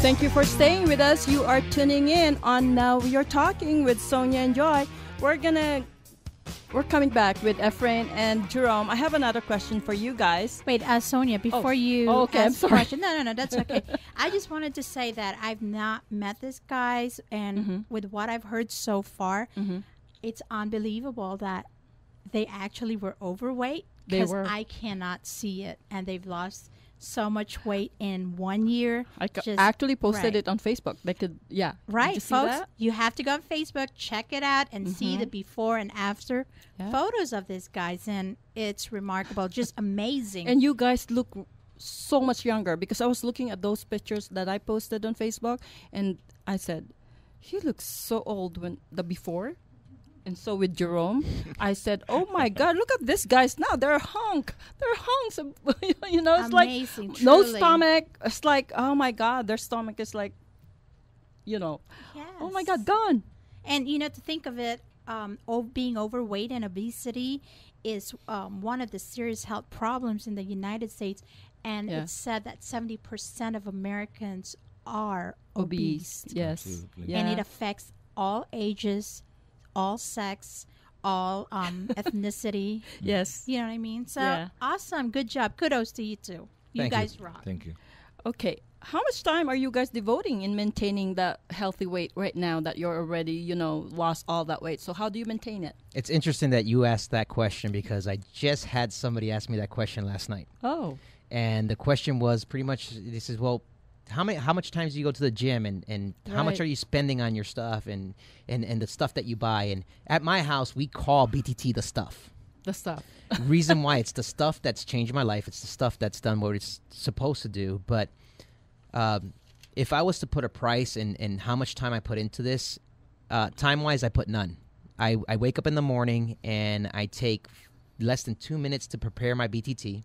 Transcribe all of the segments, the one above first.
Thank you for staying with us. You are tuning in on Now You're Talking with Sonia and Joy. We're coming back with Efrain and Jerome. I have another question for you guys. Wait, Sonia, before you okay, ask I'm the question. No, that's okay. I just wanted to say that I've not met these guys, and with what I've heard so far, it's unbelievable that they actually were overweight. Because I cannot see it, and they've lost so much weight in 1 year. I actually posted it on Facebook. They could, Right, Did you folks, see that? you have to go on Facebook, check it out, and see the before and after photos of these guys, and it's remarkable, just amazing. And you guys look so much younger, because I was looking at those pictures that I posted on Facebook, and I said, he looks so old when the before. And so with Jerome, I said, "Oh my God, look at these guys now! They're hunks. It's amazing, like no truly. stomach. It's like, oh my God, their stomach is like, oh my God, gone." And to think of it, being overweight and obesity is one of the serious health problems in the United States, and it's said that 70% of Americans are obese. Yes, and it affects all ages, all sex, all ethnicity. Yes. You know what I mean? So awesome. Good job. Kudos to you two. You guys rock. Thank you. Okay. How much time are you guys devoting in maintaining that healthy weight right now that you're already, lost all that weight? So how do you maintain it? It's interesting that you asked that question, because I just had somebody ask me that question last night. Oh. And the question was pretty much, this is, well, how much times do you go to the gym, and how much are you spending on your stuff and the stuff that you buy? And at my house, we call BTT the stuff. The stuff. Reason why it's the stuff that's changed my life. It's the stuff that's done what it's supposed to do. But if I was to put a price in how much time I put into this, time-wise, I put none. I wake up in the morning and I take less than 2 minutes to prepare my BTT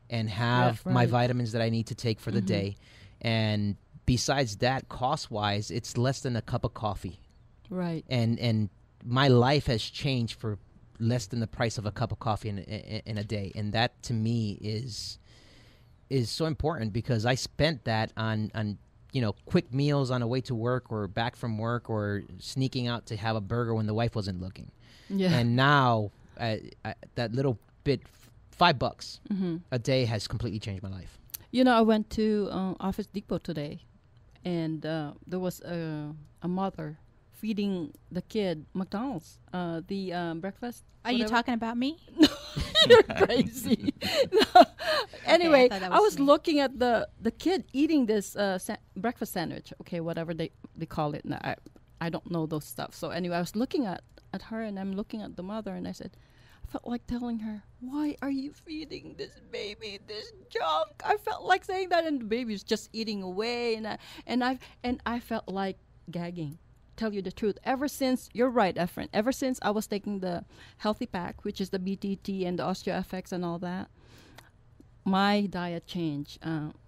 and have my vitamins that I need to take for the day. And besides that, cost-wise, it's less than a cup of coffee. Right. And my life has changed for less than the price of a cup of coffee in a day. And that, to me, is so important, because I spent that on quick meals on the way to work or back from work, or sneaking out to have a burger when the wife wasn't looking. Yeah. And now that little bit, $5 a day, has completely changed my life. I went to Office Depot today, and there was a mother feeding the kid McDonald's, the breakfast. Are you talking about me? You're crazy. No. Anyway, I I was me. looking at the kid eating this breakfast sandwich. Okay, whatever they call it. Now, I don't know those stuff. So anyway, I was looking at her, and I'm looking at the mother, and I said, I felt like telling her, "Why are you feeding this baby this junk?" I felt like saying that, and the baby was just eating away, and I felt like gagging. Tell you the truth, ever since, you're right, Efrain, ever since I was taking the Healthy Pack, which is the BTT and the OsteoFX and all that, my diet changed.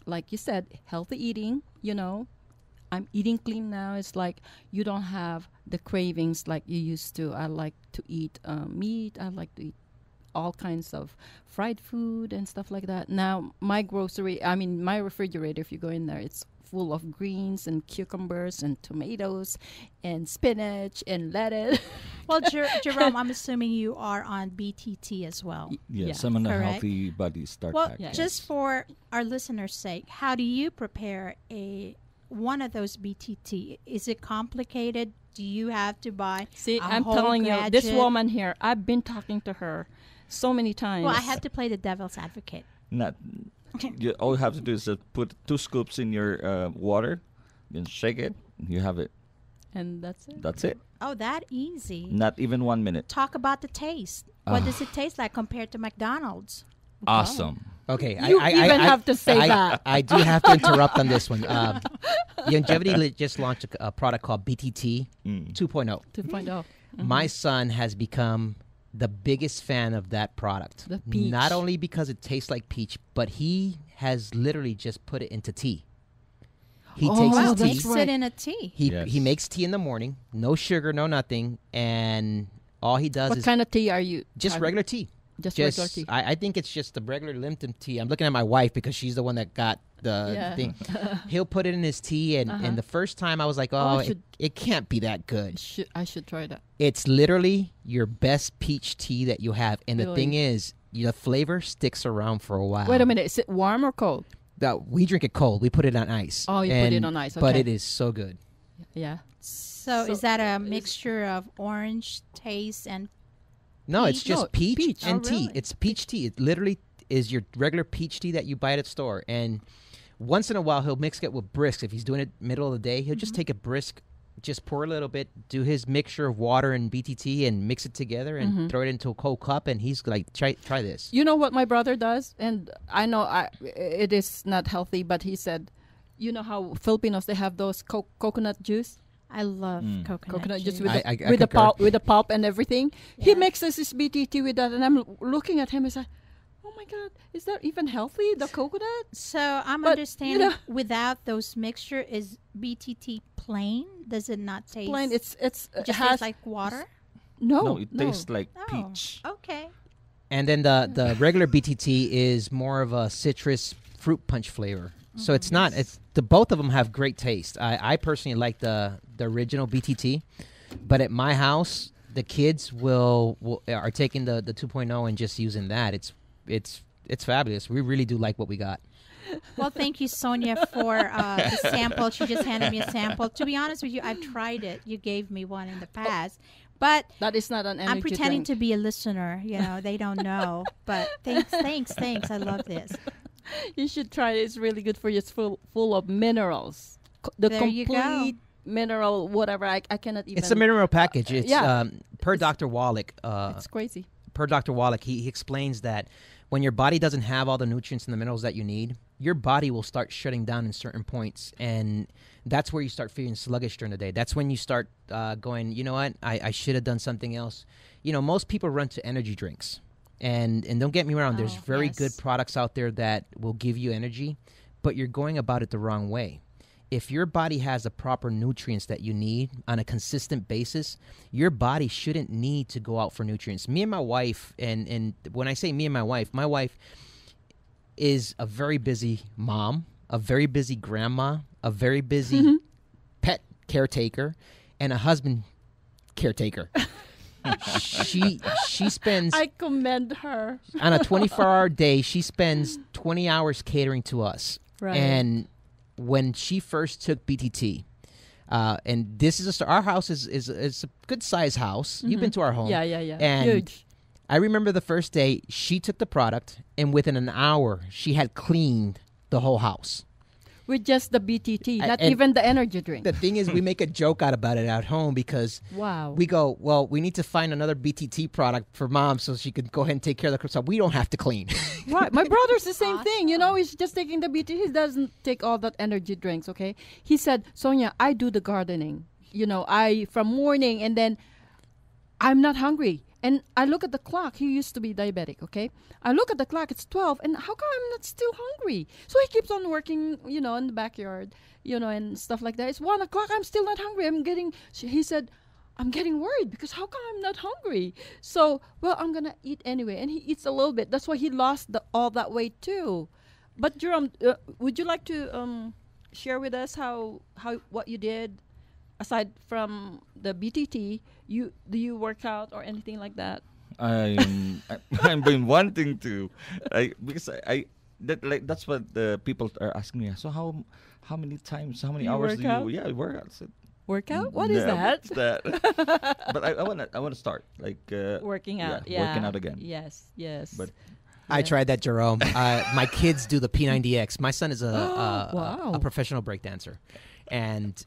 Like you said, healthy eating, I'm eating clean now. It's like you don't have the cravings like you used to. I like to eat meat. I like to eat all kinds of fried food and stuff like that. Now, my refrigerator, if you go in there, it's full of greens and cucumbers and tomatoes and spinach and lettuce. Well, Jerome, I'm assuming you are on BTT as well. Yes, I'm on a Healthy Body Start Pack. Well, just for our listeners' sake, how do you prepare one of those BTT? Is it complicated? Do you have to buy I'm telling you, this woman here, I've been talking to her so many times. Well, I have to play the devil's advocate. All you have to do is put 2 scoops in your water, then shake it, you have it. And that's it? That's it. Oh, that easy. Not even 1 minute. Talk about the taste. What does it taste like compared to McDonald's? Awesome. Okay, I have to say that. I do have to interrupt on this one. Youngevity just launched a product called BTT 2.0. 2.0. My son has become the biggest fan of that product. The peach. Not only because it tastes like peach, but he has literally just put it into tea. He takes his tea. Makes it in a tea. He makes tea in the morning, no sugar, no nothing, and all he does is... What kind of tea are you? Just regular tea. Just regular tea. I think it's just the regular Lipton tea. I'm looking at my wife because she's the one that got Yeah. thing. He'll put it in his tea, and the first time I was like, it can't be that good. I should try that. It's literally your best peach tea that you have, and the thing is, the flavor sticks around for a while. Wait a minute, is it warm or cold? We drink it cold. We put it on ice. Oh, you put it on ice. Okay. But it is so good. Yeah. So is that a mixture of orange taste and? No, it's just peach and tea. Really? It's peach tea. It literally is your regular peach tea that you buy at a store. And once in a while, he'll mix it with brisk. If he's doing it middle of the day, he'll just take a brisk, just pour a little bit, do his mixture of water and BTT and mix it together and throw it into a cold cup. And he's like, try this. You know what my brother does? And I know it is not healthy, but he said, you know how Filipinos, they have those coconut juice? I love coconut juice juice. with the pulp and everything. Yeah. He mixes his BTT with that, and I'm looking at him and say, "Oh my God, is that even healthy? The coconut?" So I'm understanding without those mixture, is BTT plain? Does it not taste plain? It just has tastes like water? No, it tastes like Oh, peach. okay. And then the regular BTT is more of a citrus fruit punch flavor. So it's not. It's both of them have great taste. I personally like the original BTT, but at my house, the kids are taking the 2.0 and just using that. It's fabulous. We really do like what we got. Well, thank you, Sonia, for the sample. She just handed me a sample. To be honest with you, I've tried it. You gave me one in the past. But that is not an energy I'm pretending drink. to be a listener. You know, they don't know. But thanks. I love this. You should try it. It's really good for you. It's full of minerals. The There you go. complete mineral, whatever. I cannot even. It's a mineral package. It's per Dr. Wallach. It's crazy. Per Dr. Wallach, he explains that when your body doesn't have all the nutrients and the minerals that you need, your body will start shutting down in certain points, and that's where you start feeling sluggish during the day. That's when you start going, you know what, I should have done something else. You know, most people run to energy drinks, and don't get me wrong, there's very good products out there that will give you energy, but you're going about it the wrong way. If your body has the proper nutrients that you need on a consistent basis, your body shouldn't need to go out for nutrients. Me and my wife, and when I say me and my wife is a very busy mom, a very busy grandma, a very busy pet caretaker, and a husband caretaker. She spends, I commend her. on a 24-hour day, she spends 20 hours catering to us. Right. And when she first took BTT, and this is our house is a good size house. You've been to our home. Yeah. And Huge. I remember the first day she took the product, and within an hour she had cleaned the whole house. With just the BTT, not and even the energy drink. The thing is, we make a joke about it at home because Wow. we go, well, we need to find another BTT product for mom so she could go ahead and take care of the so we don't have to clean. Right. My brother's the same thing. You know, he's just taking the BTT. He doesn't take all that energy drinks, okay? He said, Sonia, I do the gardening. You know, from morning, and then I'm not hungry. And I look at the clock. He used to be diabetic, okay? I look at the clock. It's 12. And how come I'm not still hungry? So he keeps on working, you know, in the backyard, you know, and stuff like that. It's 1 o'clock. I'm still not hungry. He said, I'm getting worried because how come I'm not hungry? So, well, I'm going to eat anyway. And he eats a little bit. That's why he lost all that weight too. But Jerome, would you like to share with us what you did aside from the BTT? Do you work out or anything like that? I've been wanting to, because that's what the people are asking me. So how many hours do you? Yeah, I work out. So, Workout? What is that? What's that? But I want to start working out. Yeah, working out again. Yes. But I tried that, Jerome. My kids do the P90X. My son is a professional breakdancer. And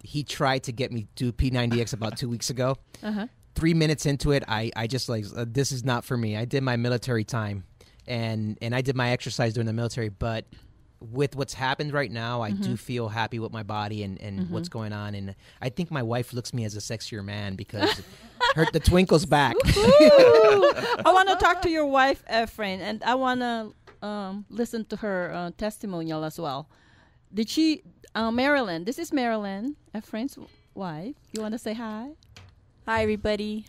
he tried to get me to do P90X about 2 weeks ago. 3 minutes into it, I just like, this is not for me. I did my military time, and I did my exercise during the military. But with what's happened right now, I do feel happy with my body and what's going on. And I think my wife looks me as a sexier man because the twinkle's back. I want to talk to your wife, Efrain, and I want to listen to her testimonial as well. Did she... Marilyn. This is Marilyn, Efrain's wife. You want to say hi? Hi, everybody.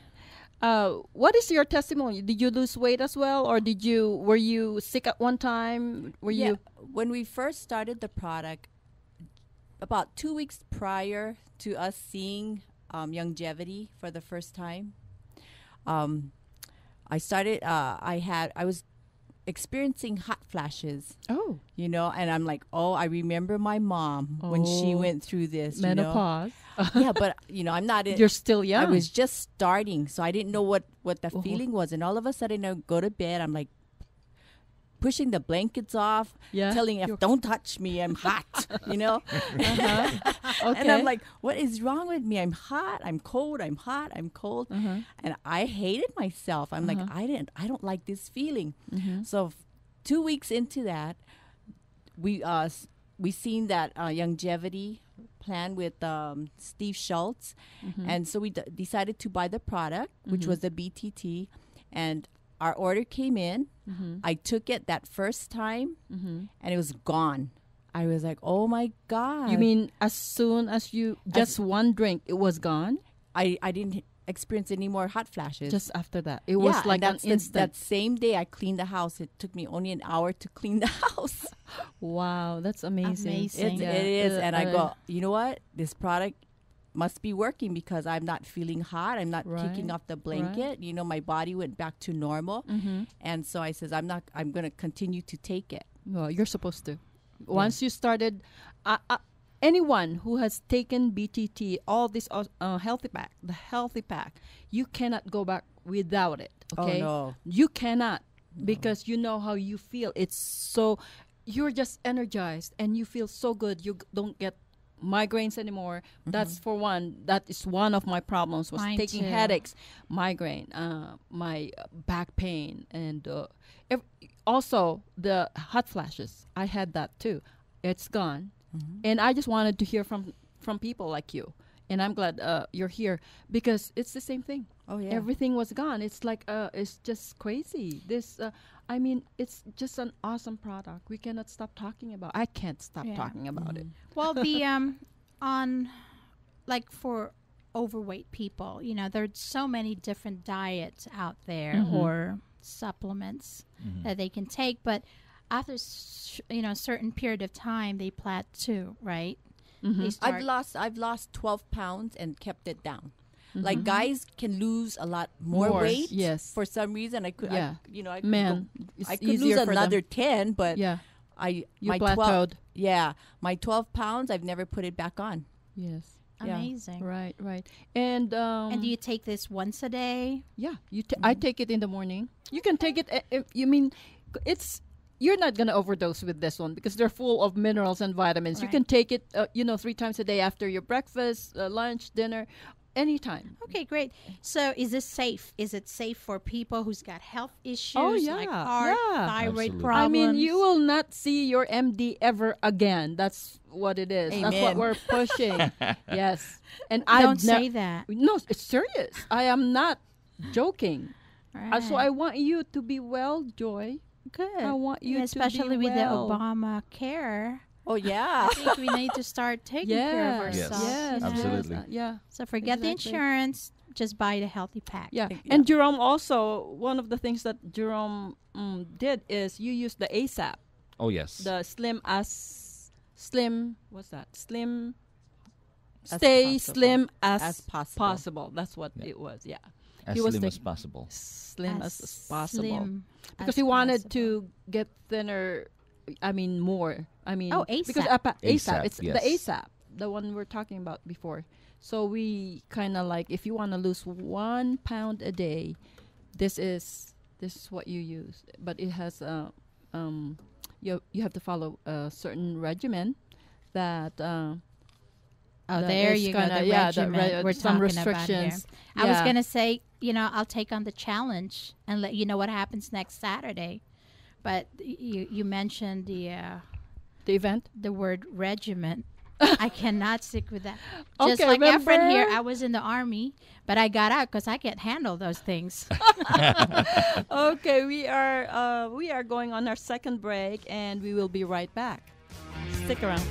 What is your testimony? Did you lose weight as well, or were you sick at one time? When we first started the product, about 2 weeks prior to us seeing Youngevity for the first time, I was experiencing hot flashes. Oh. And I'm like, I remember my mom when she went through this. Menopause. Yeah, but I'm not. You're still young. I was just starting, so I didn't know what the feeling was. And all of a sudden, I go to bed. I'm like pushing the blankets off, telling F, don't touch me, I'm hot. Okay. And I'm like, what is wrong with me? I'm hot. I'm cold. I'm hot. I'm cold. And I hated myself. I'm like, I don't like this feeling. So 2 weeks into that, we seen that Youngevity plan with Steve Schultz, and so we decided to buy the product, which was the BTT, and our order came in. I took it that first time, and it was gone. I was like, oh my God. You mean as soon as just one drink, it was gone? I didn't experience any more hot flashes. Just after that. It was like an instant. That same day I cleaned the house. It took me only an hour to clean the house. Wow, that's amazing. It is. And I go, you know what? This product must be working because I'm not feeling hot. I'm not kicking off the blanket. Right. My body went back to normal. And so I says, I'm going to continue to take it. Well, you're supposed to. Once you started, anyone who has taken BTT, all this the healthy pack, you cannot go back without it. Okay, oh, no. You cannot, because you know how you feel. You're just energized and you feel so good. You don't get migraines anymore. That's for one. That is one of my problems, was Mine taking too. headaches, migraine, my back pain, and also the hot flashes. I had that too. It's gone. And I just wanted to hear from people like you. And I'm glad you're here, because it's the same thing. Oh, yeah. Everything was gone. It's like, it's just crazy. It's just an awesome product. We cannot stop talking about. I can't stop talking about it. Well, the for overweight people, there's so many different diets out there or supplements that they can take, but after a certain period of time, they plateau, right? They start I've lost 12 pounds and kept it down. Like guys can lose a lot more weight. Yes. For some reason, I could. Yeah. I Man, I it's could lose easier for another them. 10, but Yeah. you You plateaued. my 12 pounds, I've never put it back on. Yes. amazing. Right. And And do you take this once a day? yeah, I take it in the morning. You can take it. You're not gonna overdose with this one because they're full of minerals and vitamins. You Right. can take it, 3 times a day after your breakfast, lunch, dinner, anytime. Okay, great. So is this safe? Is it safe for people who's got health issues like yeah, heart, yeah. thyroid Absolutely. problems? I mean, you will not see your MD ever again. That's what it is. That's what Amen. we're pushing. Yes. And Don't say that. No, it's serious. I am not joking. So I Right. want you to be well, Joy. Good. I want you especially to be with well. the Obamacare. Oh, yeah. I think we need to start taking care of Yes. ourselves. Yes. you know? Absolutely. Yeah. So forget the Exactly. insurance. Just buy the healthy pack. Yeah. Yeah. And Jerome also, one of the things that Jerome did is you use the ASAP, Oh yes. the what's that? Slim, As stay possible. slim As as possible. possible. That's what Yeah. it was. Yeah. as he was slim the- as possible. Slim as possible. slim Because as he wanted possible. to get thinner. I mean, more. I mean, Oh, because ASAP. ASAP. It's yes. the ASAP, the one we're talking about before. So we kind of like, if you want to lose 1 pound a day, this is what you use. But it has you have to follow a certain regimen that. Oh, that there is you go. kinda- The yeah, the regimen we're some talking about here. restrictions. I was Yeah. going to say, I'll take on the challenge and let you know what happens next Saturday. But you mentioned the event. the word regiment. I cannot stick with that. Just Okay, like Efrain here, remember? I was in the army, but I got out because I can't handle those things. Okay, we are going on our second break, and we will be right back. Stick around.